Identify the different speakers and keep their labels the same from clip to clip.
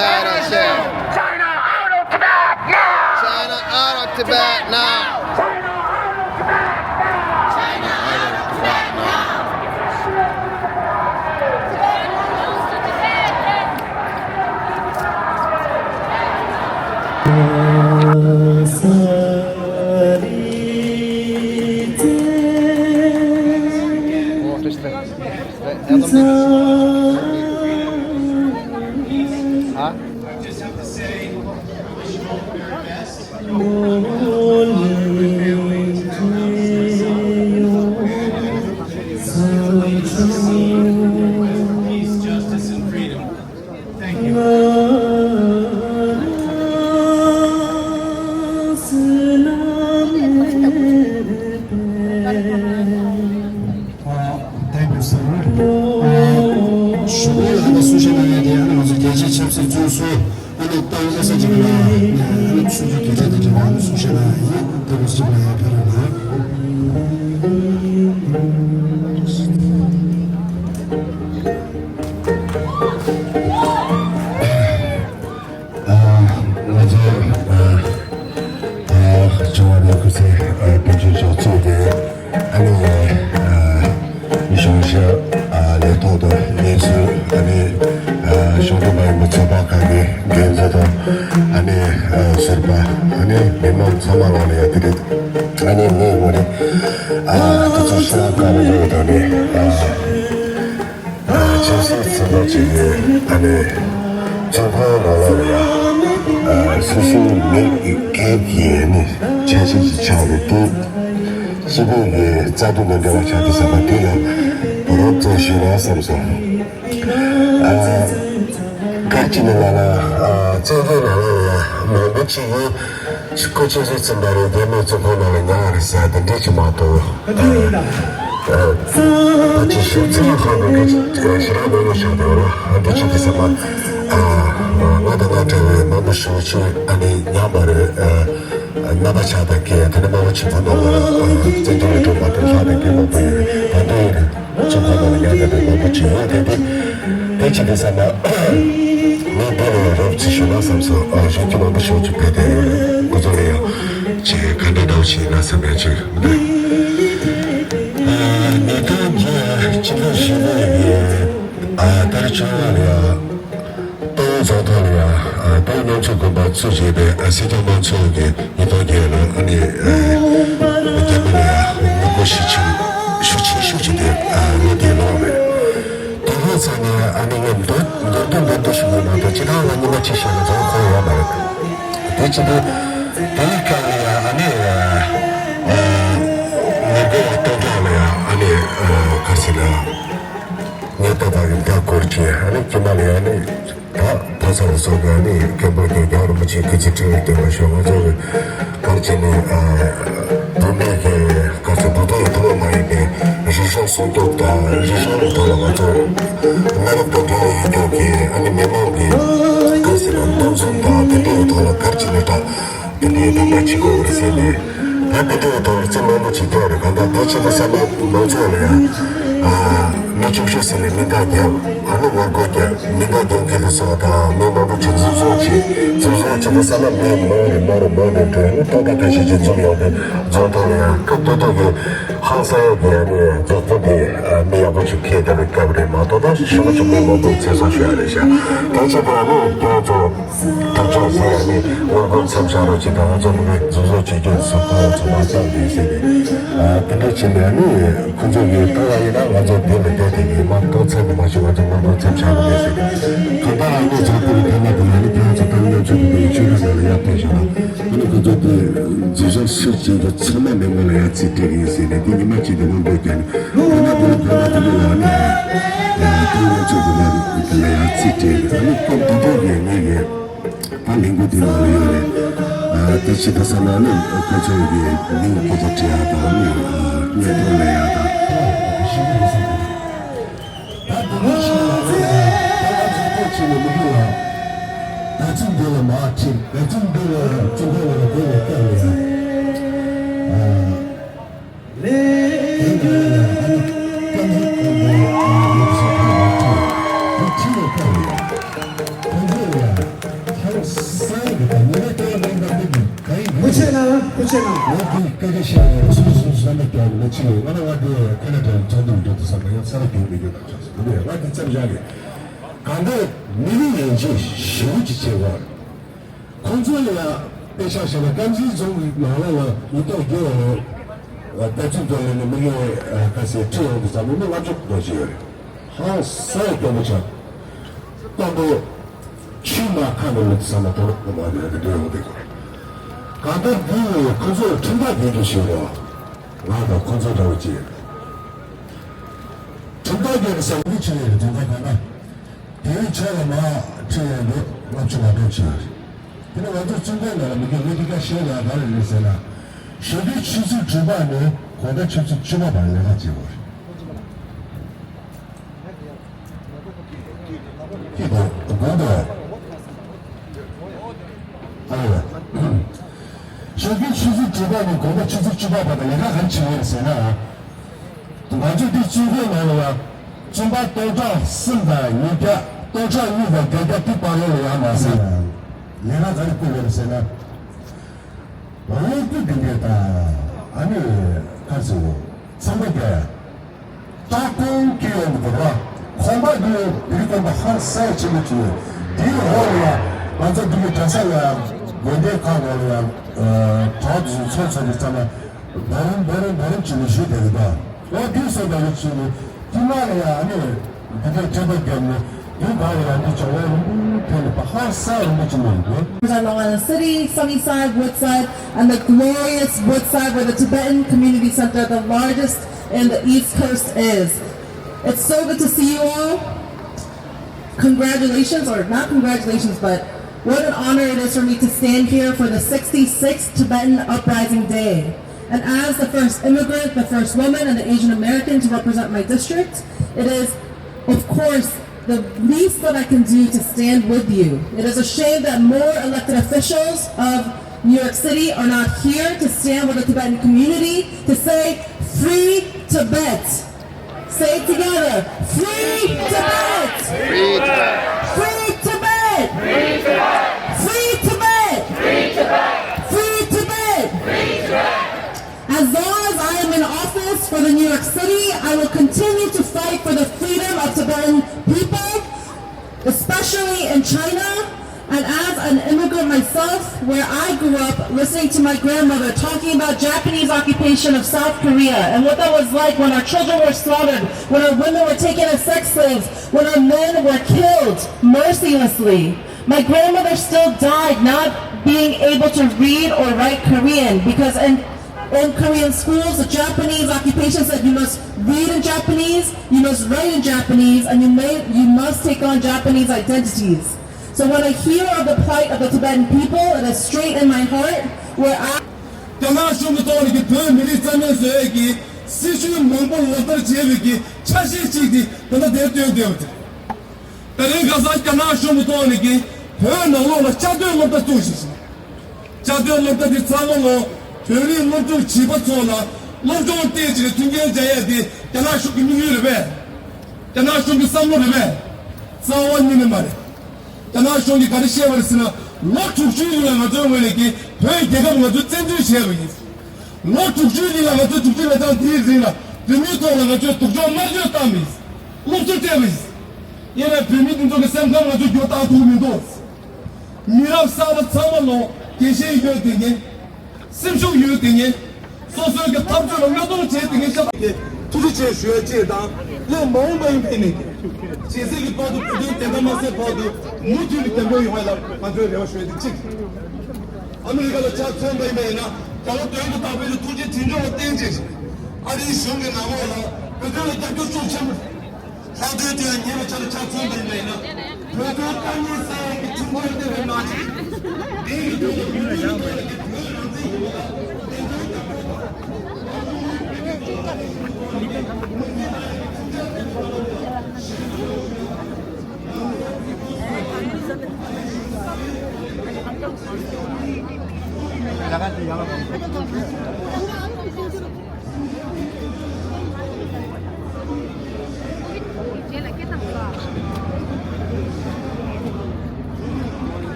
Speaker 1: China said.
Speaker 2: China out of Tibet now!
Speaker 1: China out of Tibet now.
Speaker 2: China out of Tibet now!
Speaker 1: China out of Tibet now.
Speaker 3: I just have to say, wish you all the very best. Peace, justice, and freedom. Thank you.
Speaker 4: Thank you, sir. شغل سوشيال ميديا أنا وزكيتي شمس الجوسو أنا الطاولة سجلنا أنا بسوشيال ميديا تجمع سوشيال ميديا تبص لها كلامها جواب كذي بيجي جوتي أنا يشوفش على طول نيسو أنا شغل ما متابعة جيزة أنا سربا أنا بمن سمعنا يدري أنا ميموري تجسنا كارجو دوني جنسي سمعتي أنا جنبنا 스스 개개는 자신이 차리고 시부에 자두는 데와 자기서 받으려 보로도 쉬어서서 같이는 나라 저거는 뭐 미치고 스코치에서 쓴다로 되면 좀 보면은 나라서 되지 마도 같이 쉬어서 그 시간을 쉬어도 같이 있어봐 나도 너무 쉬우지 아니 야마를 나바차다게 되는 마음을 집어넣어 전통을 좀 맡은 사람에게 뭐 반대를 집어넣는 야들을 너무 지워야 되고 대체돼서 뭐 없으시나 삼서 저기 너무 쉬우지 배대 고정해요 제 간단한 없이 나서면 지금 내가 이제 지금 시부에 다른 좋아하냐 저도야 또는 조금 더 수집에 세정만 속에 이동계는 아니 때문에야 무엇이 수치들 어디로 그것은 아니면 너도 싶으면 지나가는 것 지시는 좀 거야 말이야 대체도 대가야 아니 내가 어떤 거야 아니 가시나 내가 그렇지 아니 정말이 아니 파사를 쏘가니 개발된 여러분이 그치 찍을 때 마셔가지고 거기는 도매게 가서 부도에 더 많이 돼 리션 손도다 리션을 돌아가지고 나는 부도에 이렇게 아니 메모기 가서는 동선다 부도에 돌아 같이는 다 부도에 다 맞추고 그래서네 부도에 돌아 좀 너무 지도를 간다 대체도 사람 너무 미주셨으니 민가냐 어느 원고냐 민가경 계속서다 너무 저소치 사람 뭐를 또가 다시 좀 오는 저도야 그것도 항상에 아니 저도 미야고 죽게 되는 거를 마도다 쉬고 좀 뭐도 제사셔야 되죠 대체로는 또저 당초 사람이 원고 참사로 지다 저는 저소치 좀 support 좀 하자고 있으니 근데 지면은 그저기 또아이나 완전 되는 되게 막또 찾는 마시고 정말 참 잘하고 있어요. 간단하게 작품이 되면 그래서 당연 저도 이주를 yapıyorlar. Bunu kızdı ceza sürücü çama memurlar yatıyor izine. Bunu maçta bunu bekleyen. Buna bunu yani. Bunu çocuklar yatıyor. Bunu kontrol ediyor. Palingo diyor. Teşhis sananın koçoyu bir koçya da ne diyorlar da. 나중도로 마침 나중도로 중도로 되게 때문에 내가 그게 시행을 수수수수한테 하고 지금 어느 와도 그래도 저도 좀 상관이 사람 비밀이 같아서 근데 와도 짬장이 간데 미리 연지 쉬우지 제가 건설이야 대샤셔가 간지 좀 나와라 이또 겨 대충도는 미리 가서 투어도 잡으면 와줘 보지요 하 사이도 뭐죠 또뭐 취마 카메라 사나 또 뭐하는 게 되고 간다 그 건설 정말 얘기시오. 나도 건설하고 있지. 정답에서 우리 집에 정답하나 대처가 저 맞추가 되지. 근데 완전 정답은 이게 우리가 시험을 나를 내서나 시비 취수 주반에 고대 취수 주반 발레가지고. 이거 뭐도 저기 취수 주반에 고대 취수 주반보다 내가 같이 했으나 완전 뒤쪽에 나와 정말 도장 쓴다 이게 도장 이거 내가 뒷발로 야마서 내가 가르쳐 그랬으나 어떻게 되겠다 아니 가서 선배께 조금 기억이 들어 공부도 이렇게 한 살 지났지 뒤로 오야 완전 되게 자세야 원대 가고야 다들 천천히 나름 지내셔야 되겠다. 어디서 나왔지는 디마리아 아니 그게 저밖에 디마리아 저는 별로 하사를 못 주는데.
Speaker 5: On the city, Sunnyside, Woodside, and the glorious Woodside where the Tibetan Community Center, the largest in the East Coast, is. It's so good to see you all. Congratulations, or not congratulations, but what an honor it is for me to stand here for the 66th Tibetan Uprising Day. And as the first immigrant, the first woman, and the Asian American to represent my district, it is, of course, the least that I can do to stand with you. It is a shame that more elected officials of New York City are not here to stand with the Tibetan community to say, "Free Tibet." Say it together. Free Tibet!
Speaker 1: Free Tibet.
Speaker 5: Free Tibet! Free Tibet! Free Tibet! Free Tibet! Free Tibet! Free Tibet! As long as I am in office for the New York City, I will continue to fight for the freedom of Tibetan people, especially in China. And as an immigrant myself, where I grew up listening to my grandmother talking about Japanese occupation of South Korea and what that was like when our children were slaughtered, when our women were taken as sex slaves, when our men were killed mercilessly. My grandmother still died not being able to read or write Korean because in Korean schools, the Japanese occupation said you must read in Japanese, you must write in Japanese, and you must take on Japanese identities. So when I hear of the plight of the Tibetan people, it is straight in my heart where I...
Speaker 6: Kana shongi kari shewa sina lo tukjuni la ngato weleki pei dega ngato tsendu shewa yis lo tukjuni la ngato tukjuni la tan tizina demito la ngato tukjo marjo tamis lo tutemis yena permit ndo ke sem kam ngato jota tu mindos mirab sama sama lo keshe yo dinge simshu yo dinge so so ke tabjo lo ngato che dinge sha tuji che shue che da le mong bai peni c'est ce qui parle de commencer par de modules de l'eau et la madre de choix de chic. Amérique le chat tombe maintenant, quand on doit nous parler de tout les tinjo au danger. Allez songe na wala, peut-être le temps que je chame. Ça doit être un niveau chat tombe maintenant. Peut-être quand il s'est que tout le monde est marché.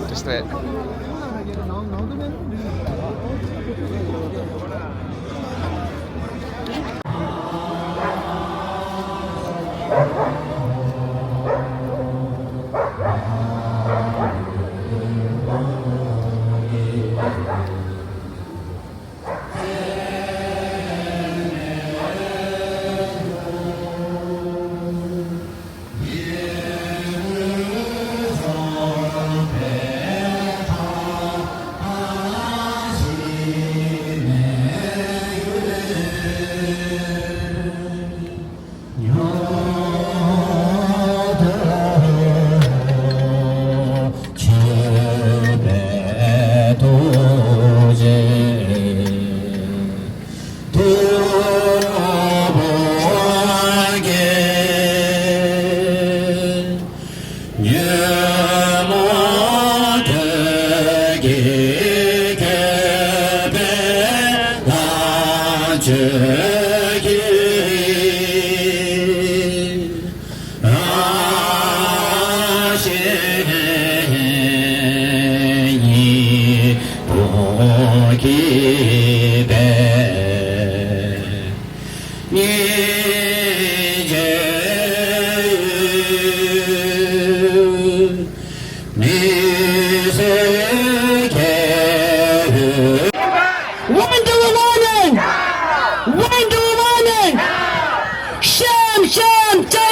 Speaker 1: Just that.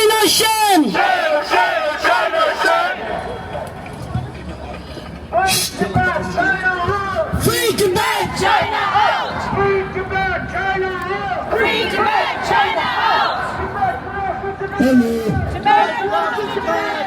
Speaker 5: China Shen! Free Tibet!
Speaker 2: China out! Free Tibet, China out! Free Tibet, China out!
Speaker 6: Hello.
Speaker 2: Tibet belongs to Tibet!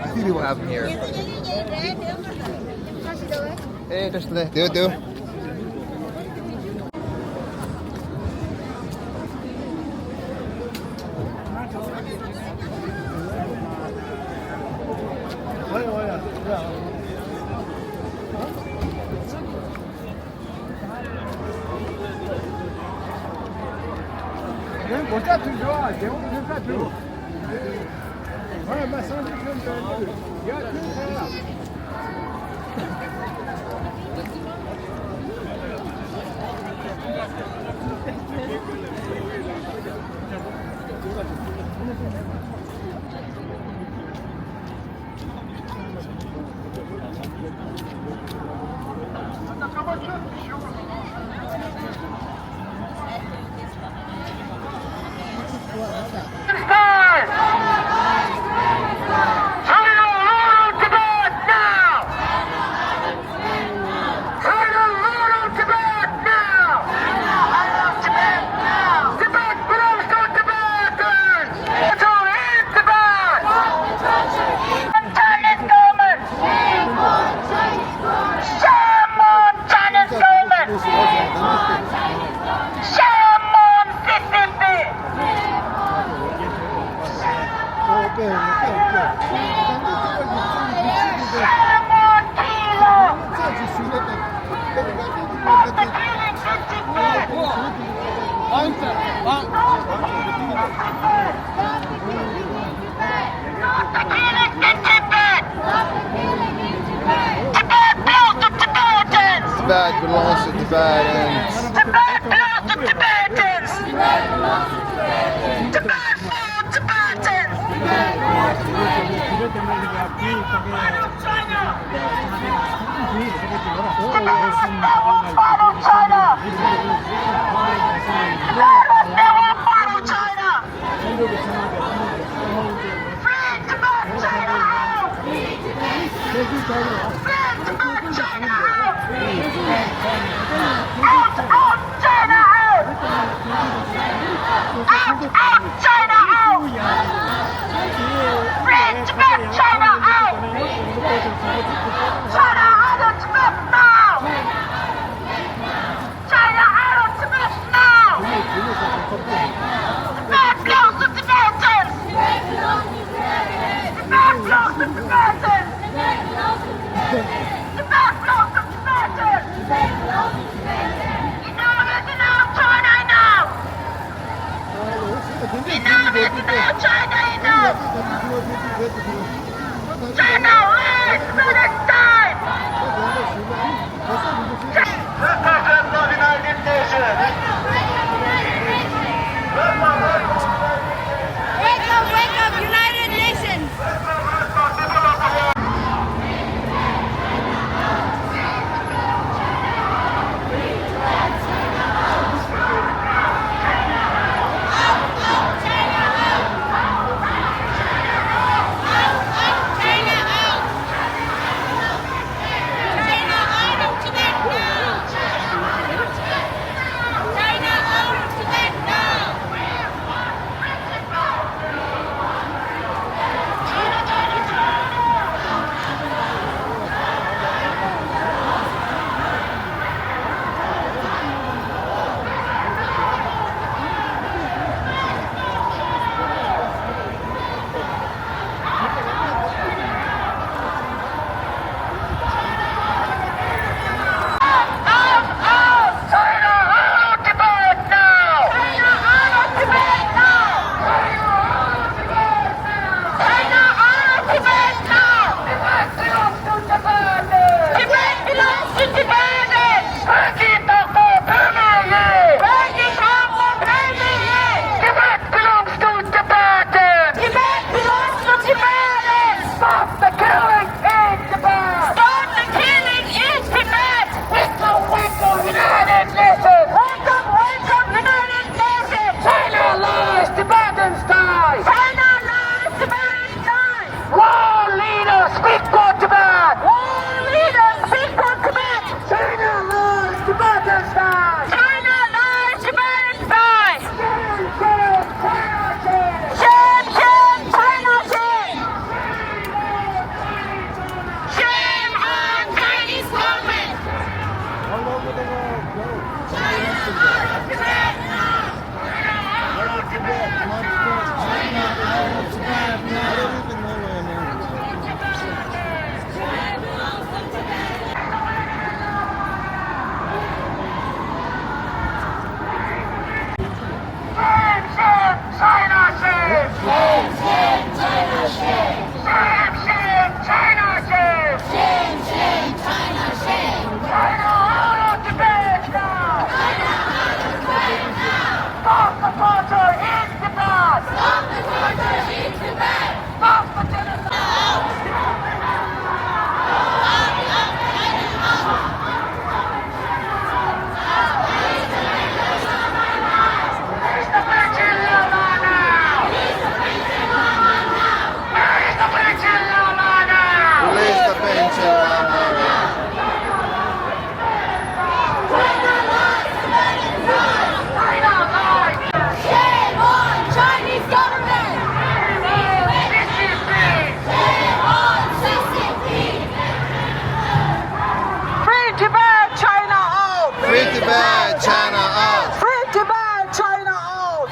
Speaker 1: A few people have them here. Hey, just do. Tibet belongs to Tibetans.
Speaker 2: Tibet belongs to Tibetans! Tibet belongs to Tibetans!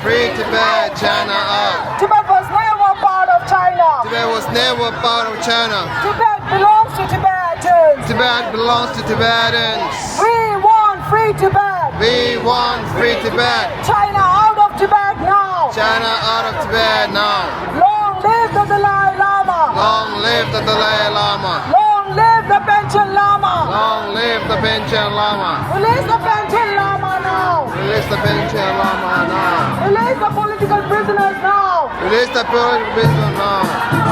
Speaker 1: Free Tibet, China up.
Speaker 2: Tibet was never part of China.
Speaker 1: Tibet was never part of China.
Speaker 2: Tibet belongs to Tibetans.
Speaker 1: Tibet belongs to Tibetans.
Speaker 2: We want free Tibet.
Speaker 1: We want free Tibet.
Speaker 2: China out of Tibet now.
Speaker 1: China out of Tibet now.
Speaker 2: Long live the Dalai Lama.
Speaker 1: Long live the Dalai Lama.
Speaker 2: Long live the Panchen Lama.
Speaker 1: Long live the Panchen Lama.
Speaker 2: Release the Panchen Lama now.
Speaker 1: Release the Panchen Lama now.
Speaker 2: Release the political prisoners now.
Speaker 1: Release the political prisoner now.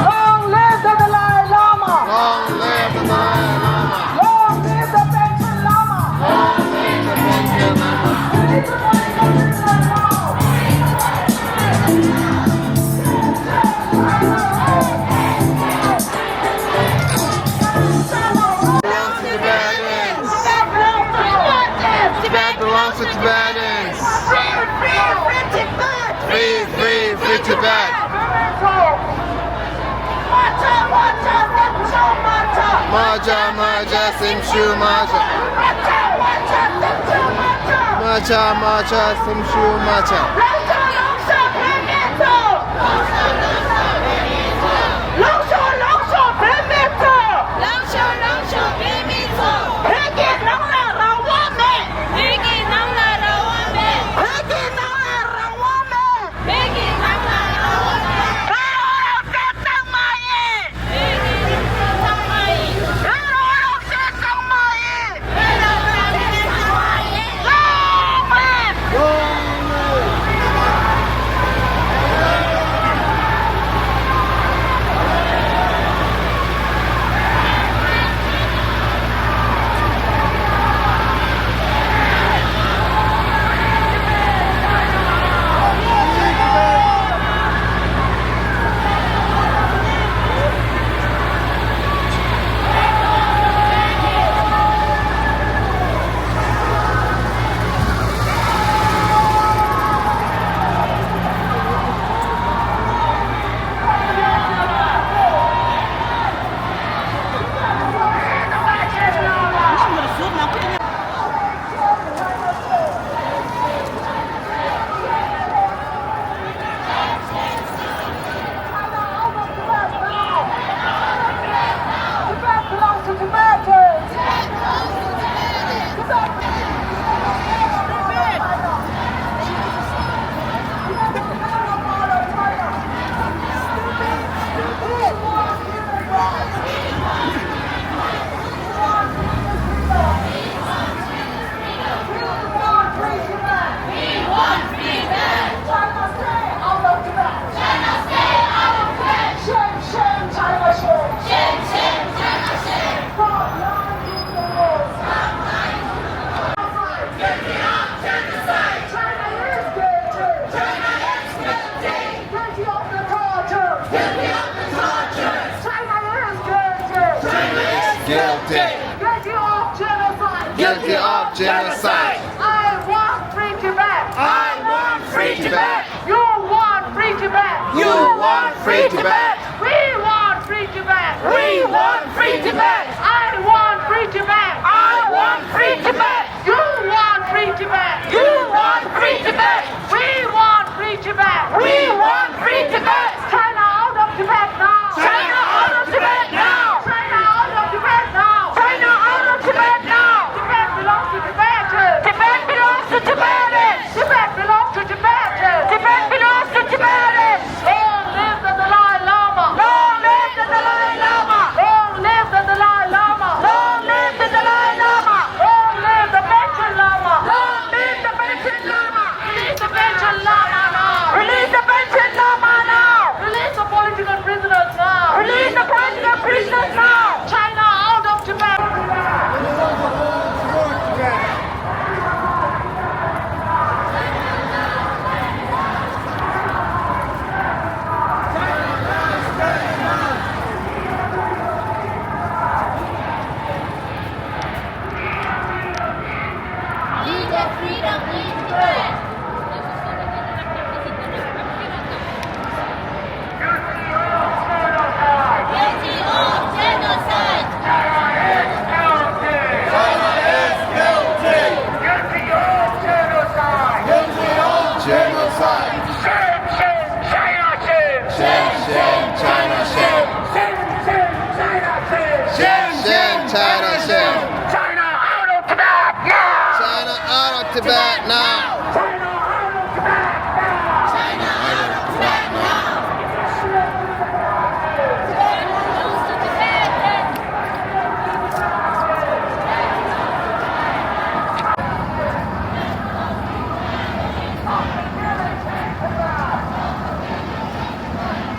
Speaker 2: Long live the Dalai Lama.
Speaker 1: Long live the Dalai Lama.
Speaker 2: Long live the Panchen Lama.
Speaker 1: Long live the Panchen Lama.
Speaker 2: Release the political prisoners now.
Speaker 1: Tibet belongs to Tibetans. Free Tibet. Maja, Simshu Maja. Maja, Simshu Maja. Guilty of genocide.
Speaker 2: I want free Tibet.
Speaker 1: I want free Tibet.
Speaker 2: You want free Tibet.
Speaker 1: You want free Tibet.
Speaker 2: We want free Tibet.
Speaker 1: We want free Tibet.
Speaker 2: I want free Tibet.
Speaker 1: I want free Tibet.
Speaker 2: You want free Tibet.
Speaker 1: You want free Tibet.
Speaker 2: We want free Tibet.
Speaker 1: We want free Tibet.
Speaker 2: China out of Tibet now.
Speaker 1: China out of Tibet now.
Speaker 2: China out of Tibet now.
Speaker 1: China out of Tibet now.
Speaker 2: Tibet belongs to Tibetans.
Speaker 1: Tibet belongs to Tibetans.
Speaker 2: Tibet belongs to Tibetans.
Speaker 1: Tibet belongs to Tibetans.
Speaker 2: Long live the Dalai Lama.
Speaker 1: Long live the Dalai Lama.
Speaker 2: Long live the Dalai Lama.
Speaker 1: Long live the Dalai Lama.
Speaker 2: Long live the Panchen Lama.
Speaker 1: Long live the Panchen Lama.
Speaker 2: Release the genocide.
Speaker 1: Shame, shame, China, shame.
Speaker 2: Shame, shame, China, shame.
Speaker 1: Shame, shame, China, shame.
Speaker 2: Shame, shame, China, shame.
Speaker 1: China out of Tibet now.
Speaker 2: China out of Tibet now.
Speaker 1: China out of Tibet now.
Speaker 2: China out of Tibet now.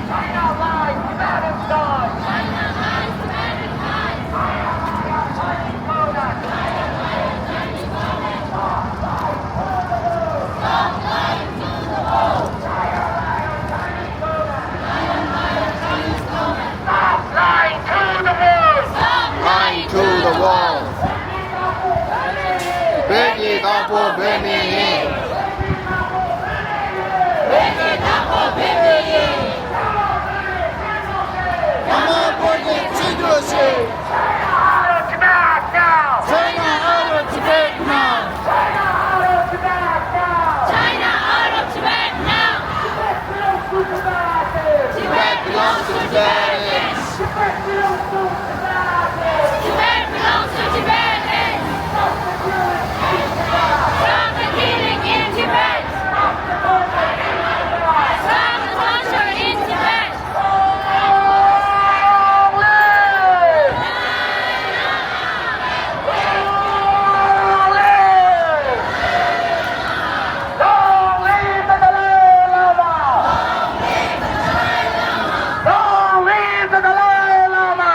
Speaker 1: China lies, Tibet is gone. China lies, Tibet is gone. Stop lying to the world.
Speaker 2: Lying to the wall. Biggie, Kapo, Biggie. Come on, Biggie, secrecy.
Speaker 1: Out of Tibet now.
Speaker 2: China out of Tibet now.
Speaker 1: Out of Tibet now.
Speaker 7: China out of Tibet now.
Speaker 2: Tibet belongs to Tibetans.
Speaker 7: Tibet belongs to Tibetans. Stop the killing in Tibet. Stop the torture in Tibet.
Speaker 1: Long live the Dalai Lama! Long live the Dalai Lama!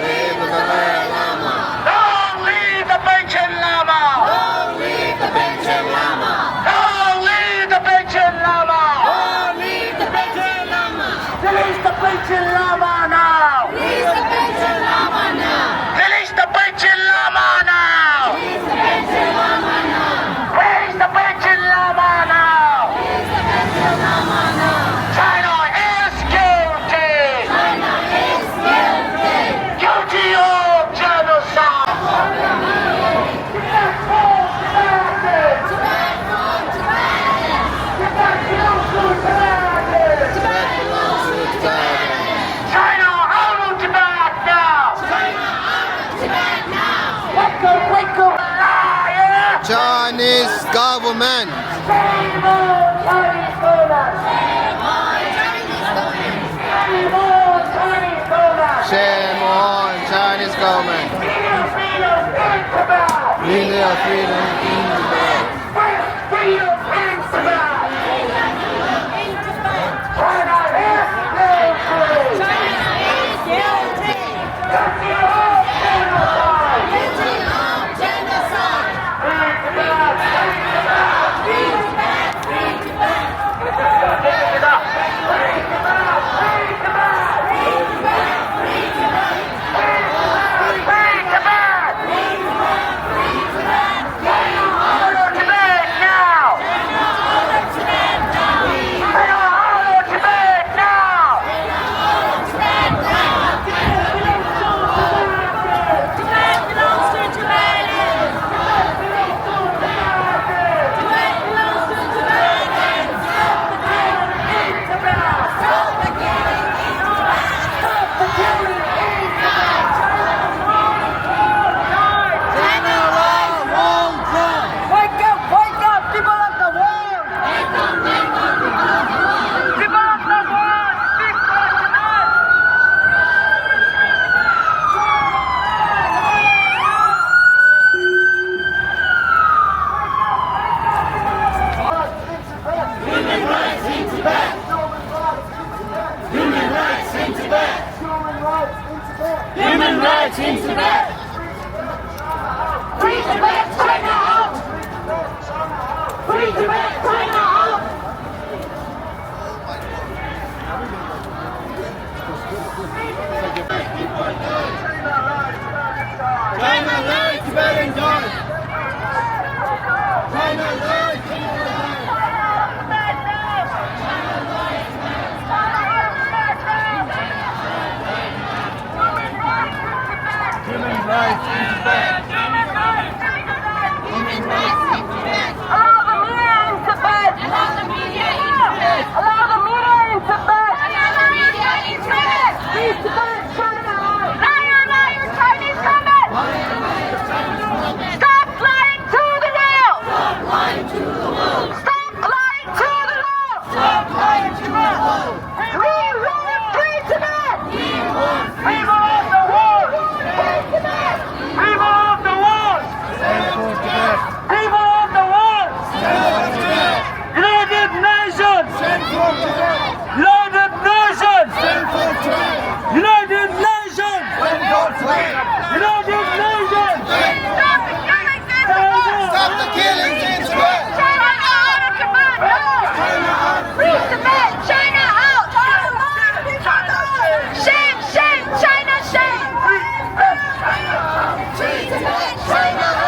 Speaker 2: Live the Dalai Lama.
Speaker 1: Long live the Panchen Lama!
Speaker 2: Long live the Panchen Lama.
Speaker 1: Long live the Panchen Lama!
Speaker 2: Long live the Panchen Lama.
Speaker 1: Release the Panchen Lama now!
Speaker 7: Release the Panchen Lama now.
Speaker 1: Release the Panchen Lama now!
Speaker 7: Release the Panchen Lama now.
Speaker 1: Where is the Panchen Lama now?
Speaker 7: Release the Panchen Lama now.
Speaker 1: China is guilty!
Speaker 7: China is guilty.
Speaker 1: Guilty of genocide!
Speaker 7: Tibet for Tibetans.
Speaker 1: Tibet belongs to Tibetans!
Speaker 2: Tibet belongs to Tibetans.
Speaker 1: China out of Tibet now!
Speaker 7: Tibet now.
Speaker 1: Wake up, liar!
Speaker 2: Chinese government.
Speaker 1: Shame on Chinese government! Shame on Chinese government!
Speaker 2: Shame on Chinese government.
Speaker 1: Freedom in Tibet!
Speaker 2: Media freedom in Tibet.
Speaker 1: Freedom in Tibet! China is guilty!
Speaker 7: China is guilty.
Speaker 1: Guilty of genocide!
Speaker 7: Guilty of genocide.
Speaker 1: Free Tibet! Free Tibet!
Speaker 7: Free Tibet. Free Tibet.
Speaker 1: Free Tibet! Free Tibet! Free Tibet!
Speaker 7: Free Tibet. Free Tibet.
Speaker 1: Free Tibet!
Speaker 7: Free Tibet.
Speaker 1: China out of Tibet now!
Speaker 7: Out of Tibet now.
Speaker 1: China out of Tibet now!
Speaker 7: Tibet now. Tibet belongs to Tibetans. Tibet belongs to Tibetans. Stop the killing in Tibet. Stop the killing in Tibet. Stop the killing in Tibet.
Speaker 2: China long won't die.
Speaker 1: Wake up, people of the world!
Speaker 7: Wake up, wake up, people of the world.
Speaker 1: People of the world, speak to us tonight!
Speaker 7: Human rights in Tibet. Human rights in Tibet. Human rights in Tibet. Free Tibet, China out. Free Tibet, China out.
Speaker 2: China lies, Tibetan dies. China lies, Tibetan dies. Human rights in Tibet. United Nations! United Nations! United Nations!
Speaker 1: Stop the killings in Tibet! China out of Tibet! Free Tibet! China out! Shame! Shame! China shame! Free Tibet! China out! Free Tibet! China out!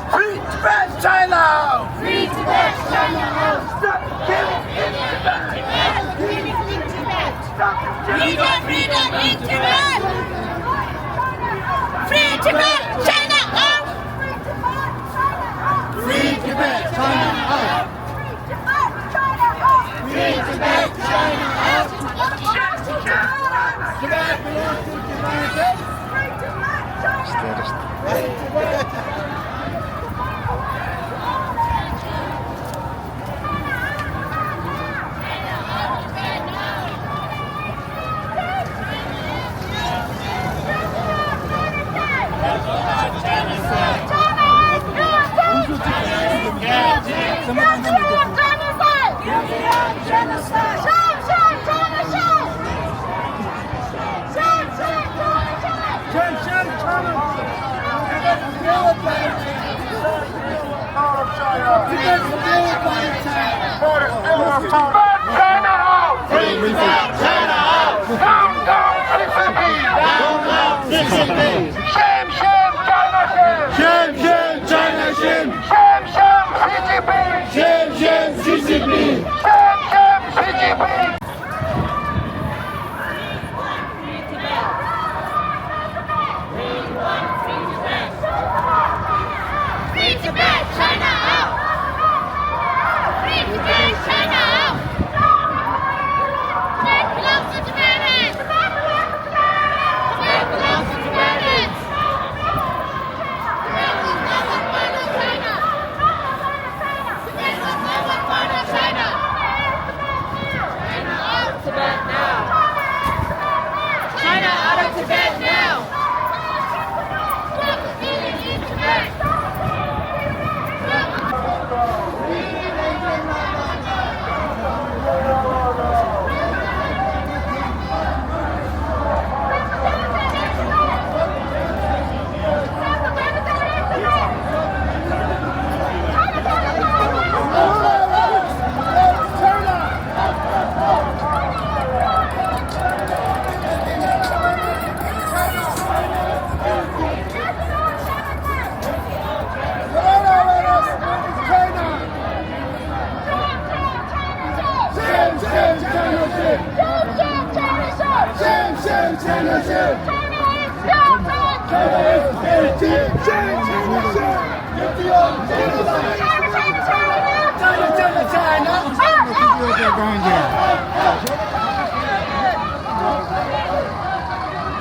Speaker 2: Free Tibet! China out!
Speaker 1: Free Tibet! China out!
Speaker 2: Free Tibet! China out!
Speaker 1: Free Tibet! China out!
Speaker 2: Stop the killing in Tibet!
Speaker 1: Freedom! Freedom in Tibet! Free Tibet! China out! Free Tibet! China out! Free Tibet! China out! Tibet belongs to
Speaker 2: Shame, shame, China shame!
Speaker 6: Shame, shame, China shame!
Speaker 2: Shame, shame, Xi Jinping!
Speaker 6: Shame, shame, Xi Jinping!
Speaker 2: Shame, shame, Xi Jinping!
Speaker 1: Free Tibet! China out! Free Tibet! China out! Tibet belongs to Tibetans! Tibet belongs to Tibetans! Tibet was never part of China! Tibet was never part of China! China out of Tibet now! China out of Tibet now! Stop the killing in Tibet!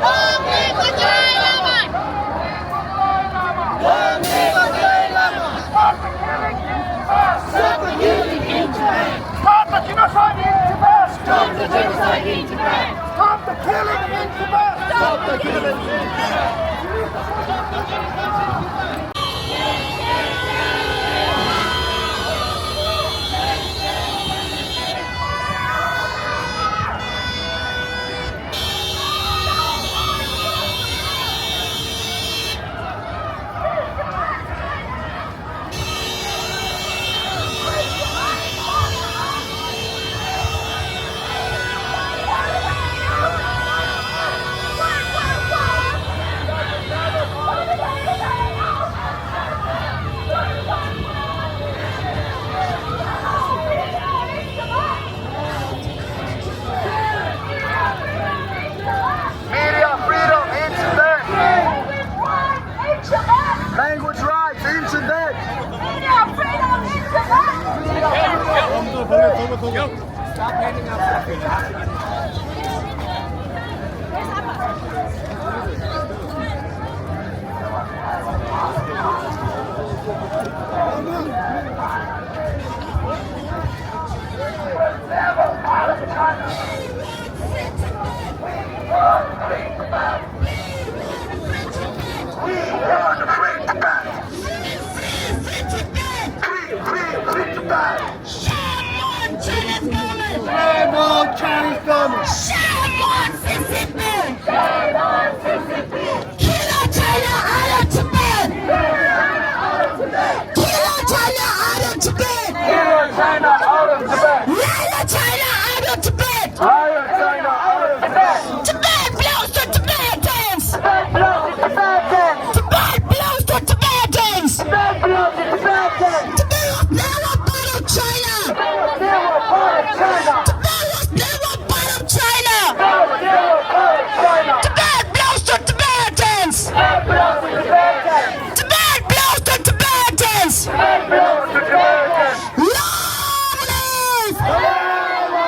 Speaker 1: Long live the Dalai Lama! Long live the Dalai Lama!
Speaker 2: Stop the killing in Tibet!
Speaker 1: Stop the killing in Tibet!
Speaker 2: Stop the genocide in Tibet!
Speaker 1: Stop the genocide in Tibet!
Speaker 2: Stop the killing in Tibet!
Speaker 1: Stop the killing in Tibet!
Speaker 2: Media freedom in Tibet! Language rights in Tibet!
Speaker 1: Media freedom in Tibet!
Speaker 2: We want to free Tibet! belongs to Tibetans.
Speaker 5: Tibet was never part of China.
Speaker 2: Tibet was never part of China.
Speaker 5: Tibet was never part of China.
Speaker 2: Tibet was never part of China.
Speaker 5: Tibet belongs to Tibetans.
Speaker 2: Tibet belongs to Tibetans.
Speaker 5: Tibet belongs to Tibetans.
Speaker 2: Tibet belongs to Tibetans.
Speaker 5: Long live! Long live!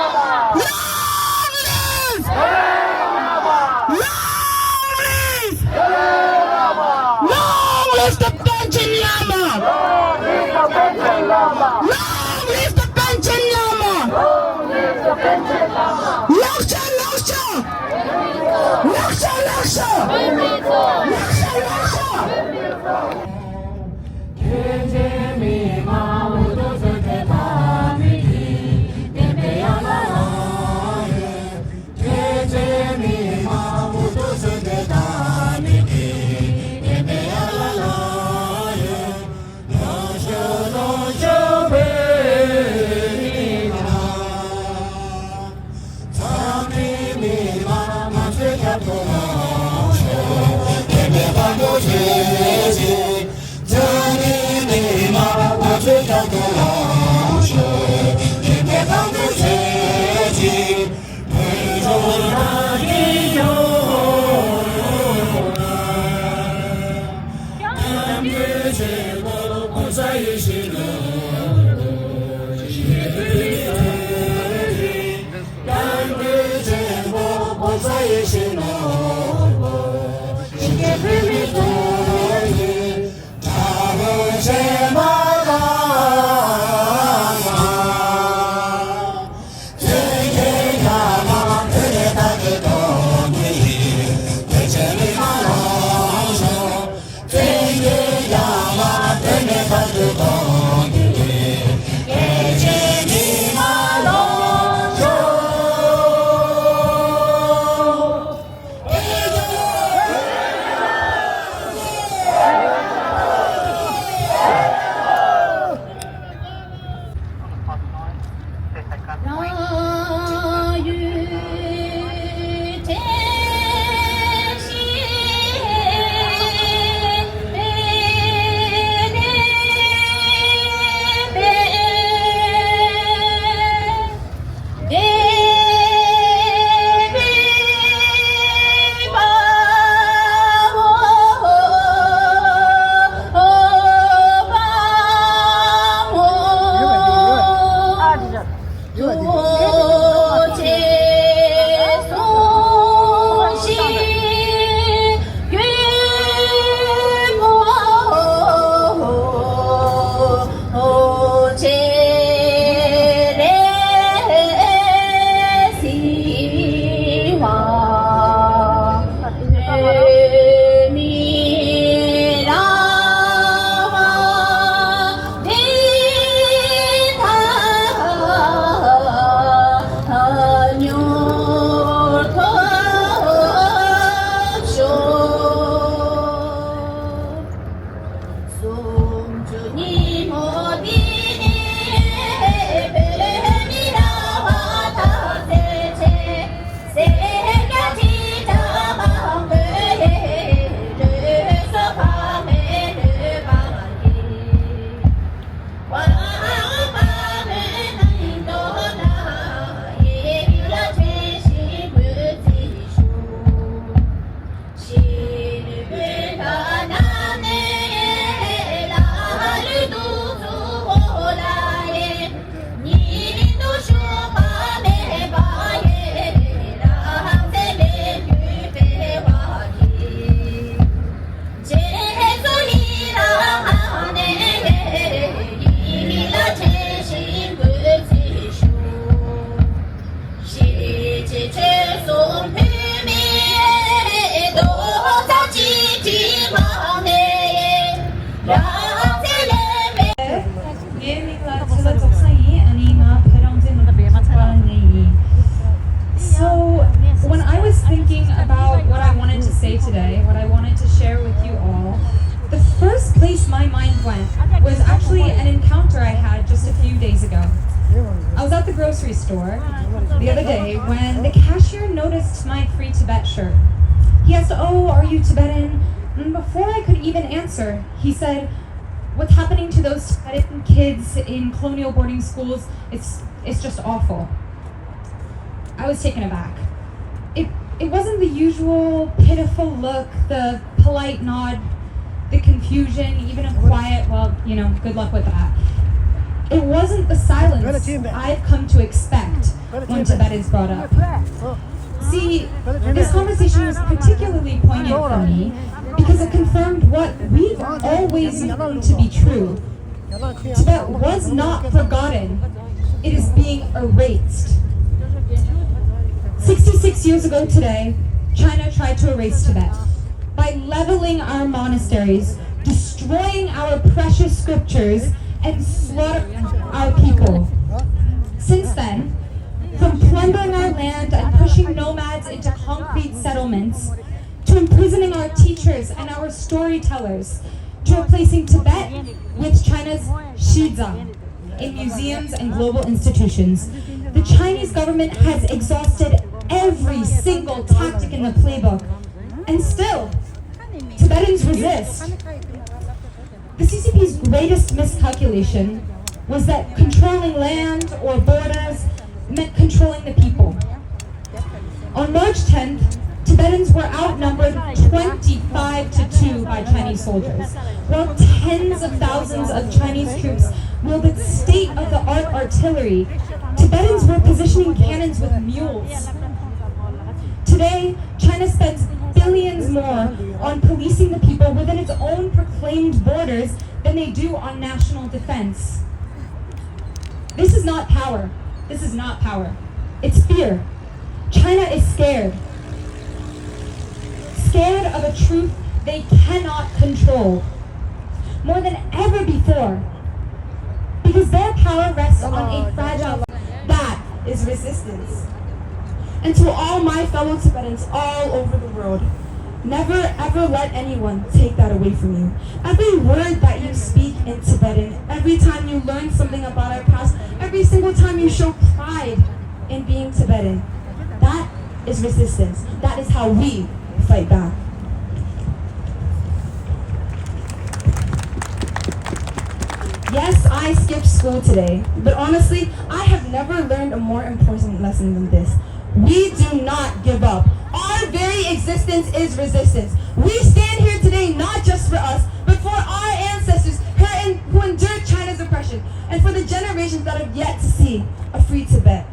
Speaker 5: Long live the Panchen Lama! Long live the Panchen Lama! Long live the Panchen Lama! Laksha, Laksha! Laksha, Laksha! Laksha, Laksha!
Speaker 8: grocery store the other day when the cashier noticed my Free Tibet shirt. He asked, "Oh, are you Tibetan?" And before I could even answer, he said, What's happening to those Tibetan kids in colonial boarding schools, it's just awful. I was taken aback. It wasn't the usual pitiful look, the polite nod, the confusion, even a quiet, well, you know, good luck with that. It wasn't the silence I've come to expect when Tibet is brought up. See, this conversation was particularly poignant for me because it confirmed what we've always known to be true. Tibet was not forgotten. It is being erased. 66 years ago today, China tried to erase Tibet by leveling our monasteries, destroying our precious scriptures, and slaughtering our people. Since then, from plundering our land and pushing nomads into concrete settlements, to imprisoning our teachers and our storytellers, to replacing Tibet with China's Xizang in museums and global institutions, the Chinese government has exhausted every single tactic in the playbook, and still, Tibetans resist. The CCP's greatest miscalculation was that controlling land or borders meant controlling the people. On March 10th, Tibetans were outnumbered 25-2 by Chinese soldiers, while tens of thousands of Chinese troops wielded state-of-the-art artillery. Tibetans were positioning cannons with mules. Today, China spends billions more on policing the people within its own proclaimed borders than they do on national defense. This is not power. This is not power. It's fear. China is scared. Scared of a truth they cannot control. More than ever before. Because their power rests on a fragile that is resistance. And to all my fellow Tibetans all over the world, never ever let anyone take that away from you. Every word that you speak in Tibetan, every time you learn something about our past, every single time you show pride in being Tibetan, that is resistance. That is how we fight back. Yes, I skipped school today, but honestly, I have never learned a more important lesson than this. We do not give up. Our very existence is resistance. We stand here today not just for us, but for our ancestors who endured China's oppression, and for the generations that have yet to see a free Tibet.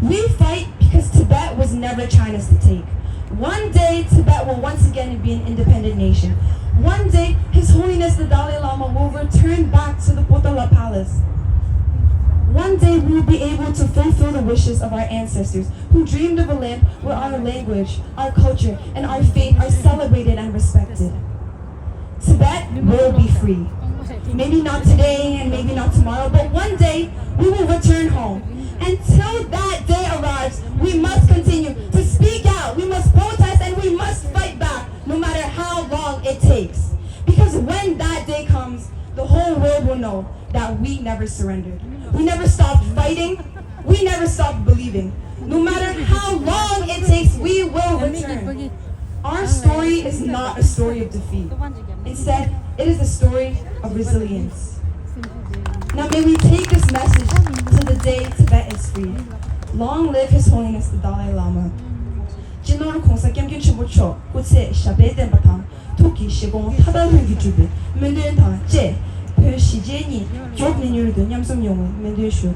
Speaker 8: We fight because Tibet was never China's to take. One day, Tibet will once again be an independent nation. One day, His Holiness the Dalai Lama will return back to the Potala Palace. One day we will be able to fulfill the wishes of our ancestors who dreamed of a land where our language, our culture, and our faith are celebrated and respected. Tibet will be free. Maybe not today and maybe not tomorrow, but one day we will return home. Until that day arrives, we must continue to speak out, we must protest, and we must fight back, no matter how long it takes. Because when that day comes, the whole world will know that we never surrendered. We never stopped fighting. We never stopped believing. No matter how long it takes, we will return. Our story is not a story of defeat. Instead, it is a story of resilience. Now may we take this message to the day Tibet is free. Long live His Holiness the Dalai Lama. 진노를 공사 겸균치 못쳐 고체 샤베덴 바탕 토끼 시공 타다는 기주비 면도연 다 제. 그 시제니 좁는 유리도 냠섬 용은 면도연 슈